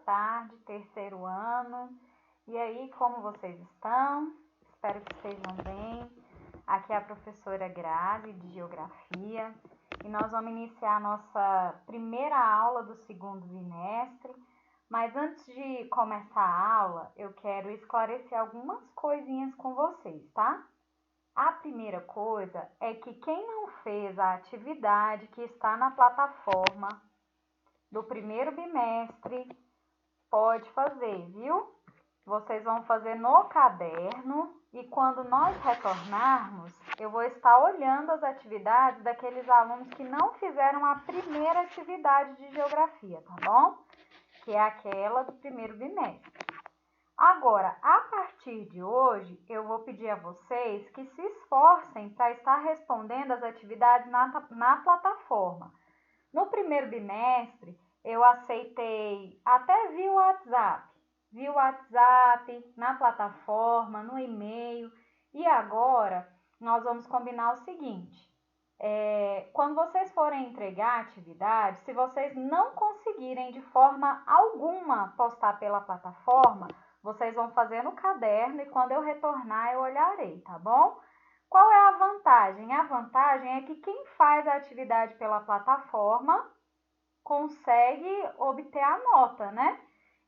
tarde, terceiro ano. E aí, como vocês estão? Espero que estejam bem. Aqui é a professora Grazi, de Geografia, e nós vamos iniciar a nossa primeira aula do segundo bimestre. Mas antes de começar a aula, eu quero esclarecer algumas coisinhas com vocês, tá? A primeira coisa é que quem não fez a atividade que está na plataforma do primeiro bimestre pode fazer, viu? Vocês vão fazer no caderno e quando nós retornarmos, eu vou estar olhando as atividades daqueles alunos que não fizeram a primeira atividade de geografia, tá bom? Que é aquela do primeiro bimestre. Agora, a partir de hoje, eu vou pedir a vocês que se esforcem para estar respondendo as atividades na plataforma. No primeiro bimestre, eu aceitei até via WhatsApp, na plataforma, no e-mail. E agora, nós vamos combinar o seguinte. Quando vocês forem entregar a atividade, se vocês não conseguirem de forma alguma postar pela plataforma, vocês vão fazer no caderno e quando eu retornar eu olharei, tá bom? Qual é a vantagem? A vantagem é que quem faz a atividade pela plataforma consegue obter a nota, né?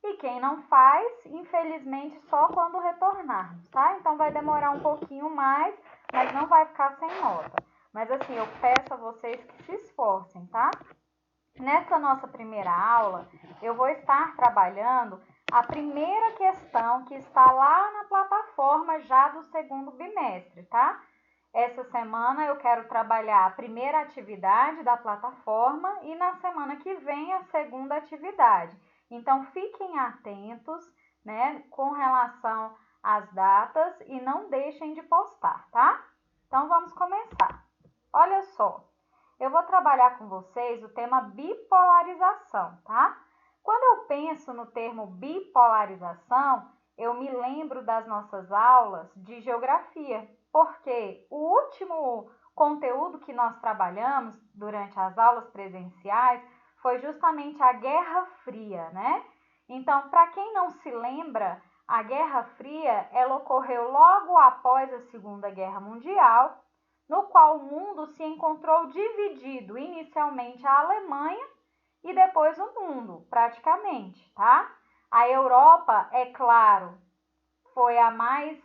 E quem não faz, infelizmente, só quando retornarmos, tá? Então vai demorar um pouquinho mais, mas não vai ficar sem nota. Mas assim, eu peço a vocês que se esforcem, tá? Nessa nossa primeira aula, eu vou estar trabalhando a primeira questão que está lá na plataforma já do segundo bimestre, tá? Essa semana eu quero trabalhar a primeira atividade da plataforma e na semana que vem a segunda atividade. Então, fiquem atentos, né, com relação às datas e não deixem de postar, tá? Então, vamos começar. Olha só, eu vou trabalhar com vocês o tema bipolarização, tá? Quando eu penso no termo bipolarização, eu me lembro das nossas aulas de geografia, porque o último conteúdo que nós trabalhamos durante as aulas presenciais foi justamente a Guerra Fria, né? Então, para quem não se lembra, a Guerra Fria ela ocorreu logo após a Segunda Guerra Mundial, no qual o mundo se encontrou dividido, inicialmente a Alemanha e depois o mundo, praticamente, tá? A Europa, é claro, foi a mais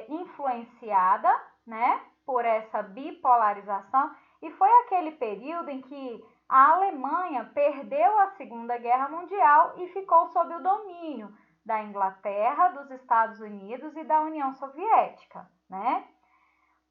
influenciada, né, por essa bipolarização e foi aquele período em que a Alemanha perdeu a Segunda Guerra Mundial e ficou sob o domínio da Inglaterra, dos Estados Unidos e da União Soviética, né?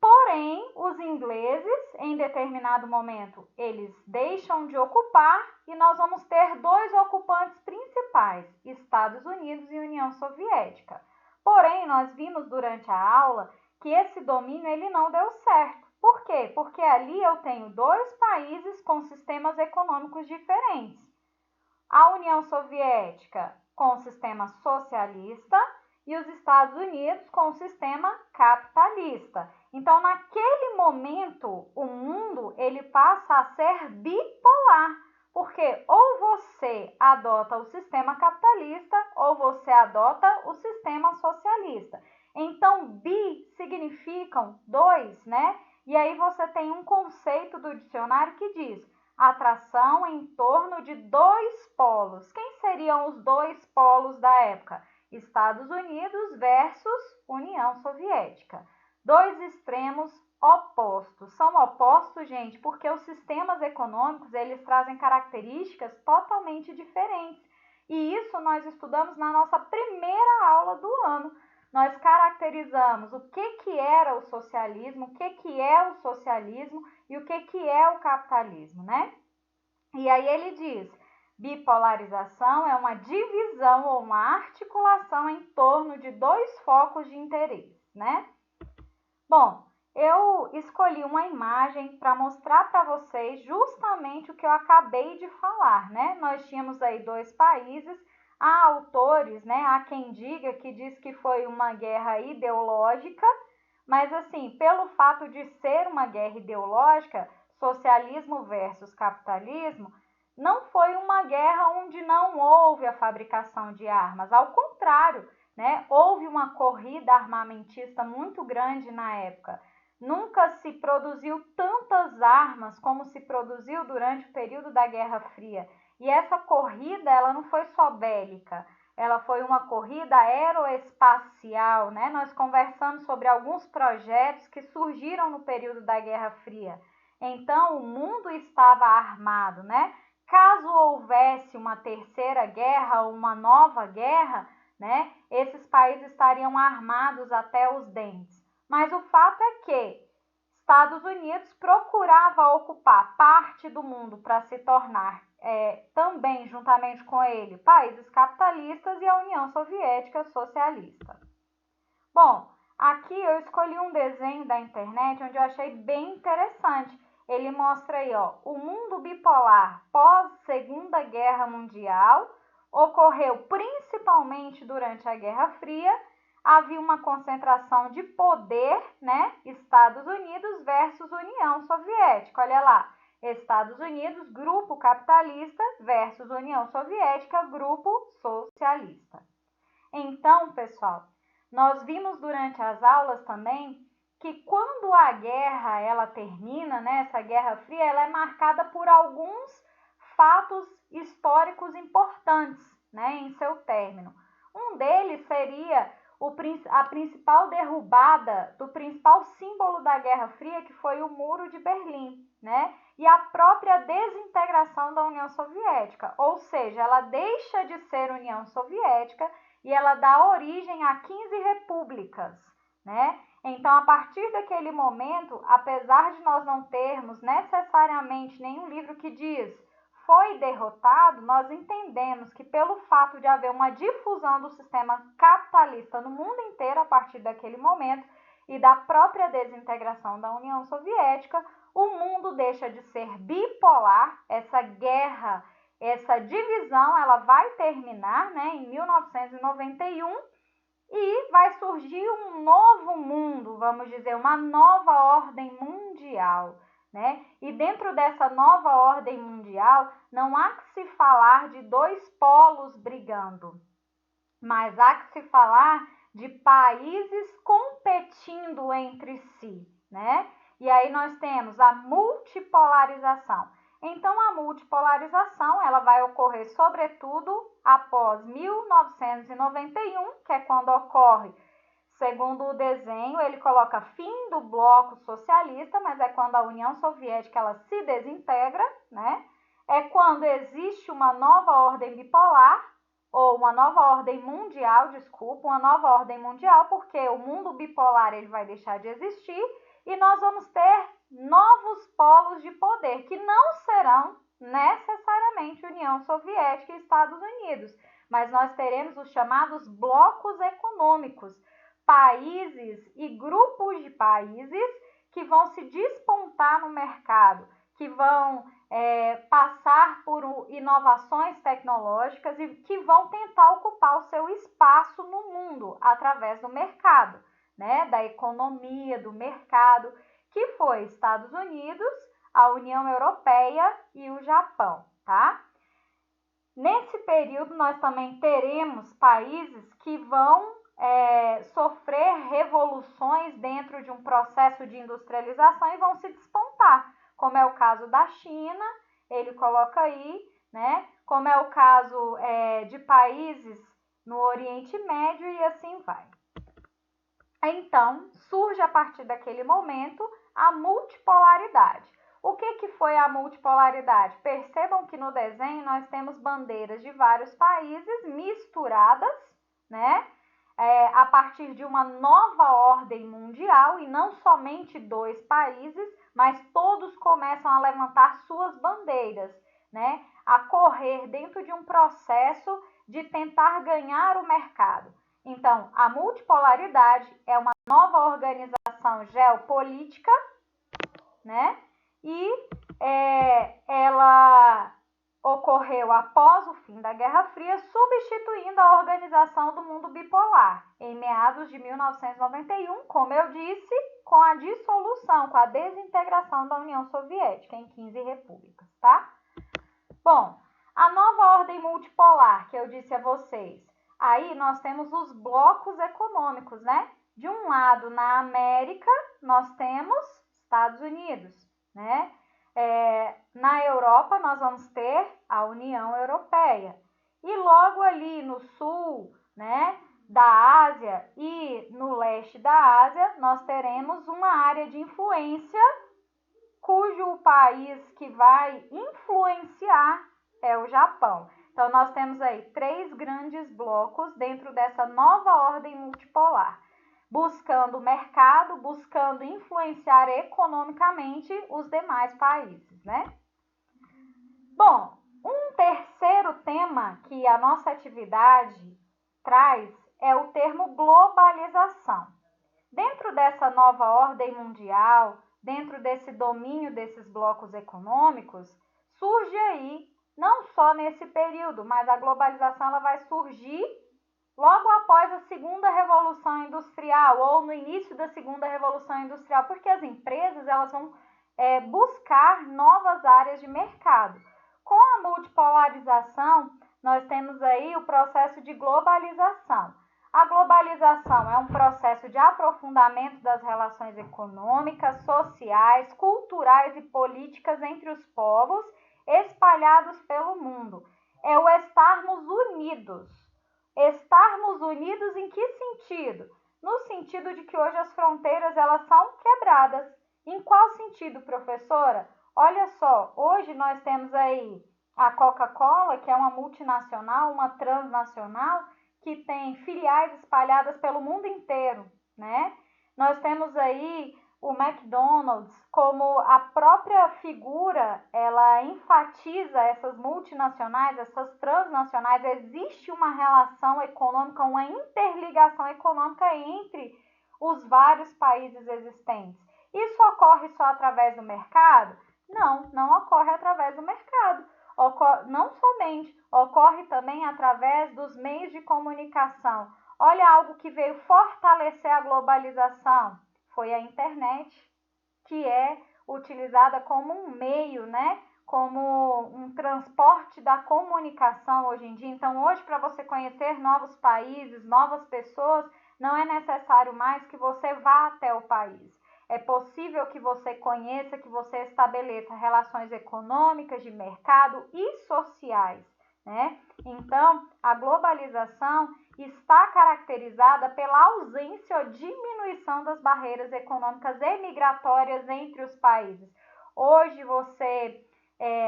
Porém, os ingleses, em determinado momento, eles deixam de ocupar e nós vamos ter dois ocupantes principais, Estados Unidos e União Soviética. Porém, nós vimos durante a aula que esse domínio ele não deu certo. Por quê? Porque ali eu tenho dois países com sistemas econômicos diferentes. A União Soviética com o sistema socialista e os Estados Unidos com o sistema capitalista. Então, naquele momento, o mundo ele passa a ser bipolar, porque ou você adota o sistema capitalista ou você adota o sistema socialista. Então, bi significam dois, né? E aí você tem um conceito do dicionário que diz atração em torno de dois polos. Quem seriam os dois polos da época? Estados Unidos versus União Soviética. Dois extremos opostos. São opostos, gente, porque os sistemas econômicos, eles trazem características totalmente diferentes. E isso nós estudamos na nossa primeira aula do ano. Nós caracterizamos o que era o socialismo, o que é o socialismo e o que é o capitalismo, né? E aí ele diz, bipolarização é uma divisão ou uma articulação em torno de dois focos de interesse, né? Bom, eu escolhi uma imagem para mostrar para vocês justamente o que eu acabei de falar, né? Nós tínhamos aí dois países, há autores, né? Há quem diga que diz que foi uma guerra ideológica, mas assim, pelo fato de ser uma guerra ideológica, socialismo versus capitalismo, não foi uma guerra onde não houve a fabricação de armas, ao contrário, né? Houve uma corrida armamentista muito grande na época. Nunca se produziu tantas armas como se produziu durante o período da Guerra Fria. E essa corrida, ela não foi só bélica, ela foi uma corrida aeroespacial, né? Nós conversamos sobre alguns projetos que surgiram no período da Guerra Fria. Então, o mundo estava armado, né? Caso houvesse uma terceira guerra ou uma nova guerra, né, esses países estariam armados até os dentes. Mas o fato é que Estados Unidos procurava ocupar parte do mundo para se tornar também, juntamente com ele, países capitalistas e a União Soviética socialista. Bom, aqui eu escolhi um desenho da internet onde eu achei bem interessante. Ele mostra aí, ó, o mundo bipolar pós Segunda Guerra Mundial ocorreu principalmente durante a Guerra Fria. Havia uma concentração de poder, né? Estados Unidos versus União Soviética. Olha lá, Estados Unidos, grupo capitalista versus União Soviética, grupo socialista. Então, pessoal, nós vimos durante as aulas também que quando a guerra ela termina, né, essa Guerra Fria, ela é marcada por alguns fatos históricos importantes, né, em seu término. Um deles seria a principal derrubada do principal símbolo da Guerra Fria, que foi o Muro de Berlim, né, e a própria desintegração da União Soviética, ou seja, ela deixa de ser União Soviética e ela dá origem a 15 repúblicas, né? Então, a partir daquele momento, apesar de nós não termos necessariamente nenhum livro que diz foi derrotado, nós entendemos que pelo fato de haver uma difusão do sistema capitalista no mundo inteiro a partir daquele momento e da própria desintegração da União Soviética, o mundo deixa de ser bipolar, essa guerra, essa divisão, ela vai terminar, né, em 1991 e vai surgir um novo mundo, vamos dizer, uma nova ordem mundial, né? E dentro dessa nova ordem mundial, não há que se falar de dois polos brigando, mas há que se falar de países competindo entre si, né? E aí nós temos a multipolarização. Então, a multipolarização ela vai ocorrer, sobretudo, após 1991, que é quando ocorre, segundo o desenho, ele coloca fim do bloco socialista, mas é quando a União Soviética ela se desintegra, né? É quando existe uma nova ordem bipolar, ou uma nova ordem mundial, uma nova ordem mundial, porque o mundo bipolar ele vai deixar de existir e nós vamos ter novos polos de poder, que não serão necessariamente União Soviética e Estados Unidos, mas nós teremos os chamados blocos econômicos, países e grupos de países que vão se despontar no mercado, que vão passar por inovações tecnológicas e que vão tentar ocupar o seu espaço no mundo através do mercado, né? Da economia, do mercado, que foi Estados Unidos, a União Europeia e o Japão, tá? Nesse período, nós também teremos países que vão sofrer revoluções dentro de um processo de industrialização e vão se despontar, como é o caso da China, ele coloca aí, né? Como é o caso de países no Oriente Médio e assim vai. Então, surge a partir daquele momento a multipolaridade. O que foi a multipolaridade? Percebam que no desenho nós temos bandeiras de vários países misturadas, né? A partir de uma nova ordem mundial e não somente dois países, mas todos começam a levantar suas bandeiras, né? A correr dentro de um processo de tentar ganhar o mercado. Então, a multipolaridade é uma nova organização geopolítica, né? E ela ocorreu após o fim da Guerra Fria, substituindo a organização do mundo bipolar, em meados de 1991, como eu disse, com a dissolução, com a desintegração da União Soviética em 15 repúblicas, tá? Bom, a nova ordem multipolar que eu disse a vocês, aí nós temos os blocos econômicos, né? De um lado, na América, nós temos Estados Unidos, né? Na Europa, nós vamos ter a União Europeia. E logo ali no sul, né, da Ásia e no leste da Ásia, nós teremos uma área de influência cujo país que vai influenciar é o Japão. Então, nós temos aí 3 grandes blocos dentro dessa nova ordem multipolar, buscando o mercado, buscando influenciar economicamente os demais países, né? Bom, um terceiro tema que a nossa atividade traz é o termo globalização. Dentro dessa nova ordem mundial, dentro desse domínio desses blocos econômicos, surge aí, não só nesse período, mas a globalização ela vai surgir logo após a segunda revolução industrial ou no início da segunda revolução industrial, porque as empresas elas vão buscar novas áreas de mercado. Com a multipolarização, nós temos aí o processo de globalização. A globalização é um processo de aprofundamento das relações econômicas, sociais, culturais e políticas entre os povos espalhados pelo mundo. É o estarmos unidos. Estarmos unidos em que sentido? No sentido de que hoje as fronteiras elas são quebradas. Em qual sentido, professora? Olha só, hoje nós temos aí a Coca-Cola, que é uma multinacional, uma transnacional, que tem filiais espalhadas pelo mundo inteiro, né? Nós temos aí o McDonald's, como a própria figura, ela enfatiza essas multinacionais, essas transnacionais, existe uma relação econômica, uma interligação econômica entre os vários países existentes. Isso ocorre só através do mercado? Não, não ocorre através do mercado. Não somente, ocorre também através dos meios de comunicação. Olha algo que veio fortalecer a globalização, foi a internet, que é utilizada como um meio, né? Como um transporte da comunicação hoje em dia. Então, hoje, para você conhecer novos países, novas pessoas, não é necessário mais que você vá até o país. É possível que você conheça, que você estabeleça relações econômicas, de mercado e sociais, né? Então, a globalização está caracterizada pela ausência ou diminuição das barreiras econômicas e migratórias entre os países. Hoje,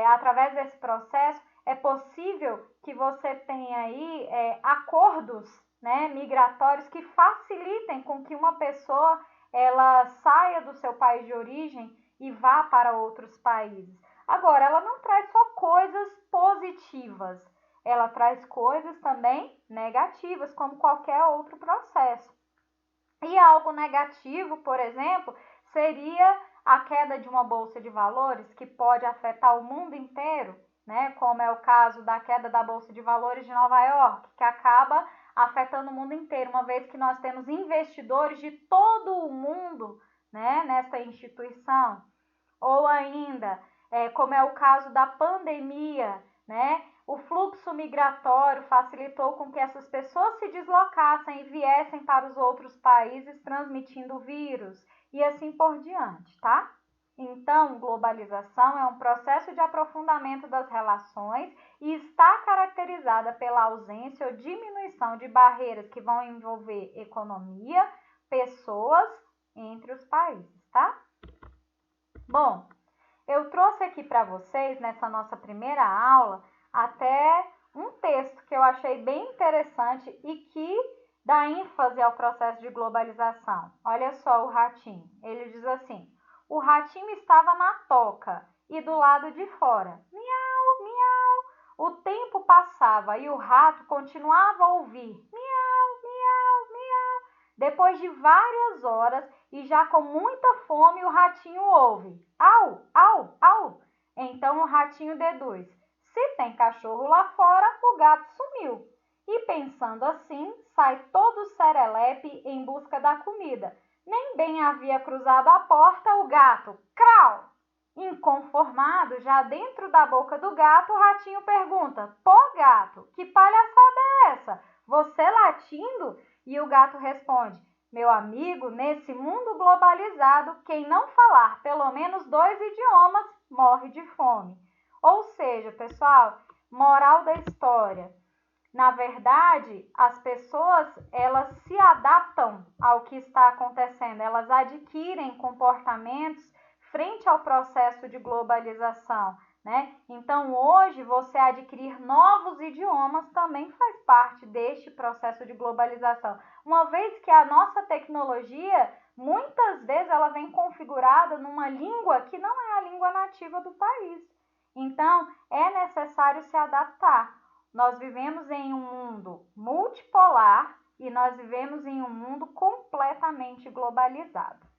através desse processo, é possível que você tenha aí acordos, né, migratórios que facilitem com que uma pessoa ela saia do seu país de origem e vá para outros países. Agora, ela não traz só coisas positivas, ela traz coisas também negativas, como qualquer outro processo. E algo negativo, por exemplo, seria a queda de uma bolsa de valores, que pode afetar o mundo inteiro, né? Como é o caso da queda da bolsa de valores de Nova York, que acaba afetando o mundo inteiro, uma vez que nós temos investidores de todo o mundo, né, nessa instituição. Ou ainda, como é o caso da pandemia, né? O fluxo migratório facilitou com que essas pessoas se deslocassem e viessem para os outros países transmitindo o vírus e assim por diante, tá? Então, globalização é um processo de aprofundamento das relações e está caracterizada pela ausência ou diminuição de barreiras que vão envolver economia, pessoas entre os países, tá? Bom, eu trouxe aqui para vocês, nessa nossa primeira aula, até um texto que eu achei bem interessante e que dá ênfase ao processo de globalização. Olha só o ratinho, ele diz assim: o ratinho estava na toca e do lado de fora. Miau, miau. O tempo passava e o rato continuava a ouvir. Miau, miau, miau. Depois de várias horas e já com muita fome, o ratinho ouve. Au, au, au. Então o ratinho deduz: se tem cachorro lá fora, o gato sumiu. E pensando assim, sai todo serelepe em busca da comida. Nem bem havia cruzado a porta, o gato, crau! Inconformado, já dentro da boca do gato, o ratinho pergunta: pô, gato, que palhaçada é essa? Você latindo? E o gato responde: meu amigo, nesse mundo globalizado, quem não falar pelo menos 2 idiomas morre de fome. Ou seja, pessoal, moral da história. Na verdade, as pessoas, elas se adaptam ao que está acontecendo, elas adquirem comportamentos frente ao processo de globalização, né? Então, hoje, você adquirir novos idiomas também faz parte deste processo de globalização. Uma vez que a nossa tecnologia, muitas vezes, ela vem configurada numa língua que não é a língua nativa do país. Então, é necessário se adaptar. Nós vivemos em um mundo multipolar e nós vivemos em um mundo completamente globalizado.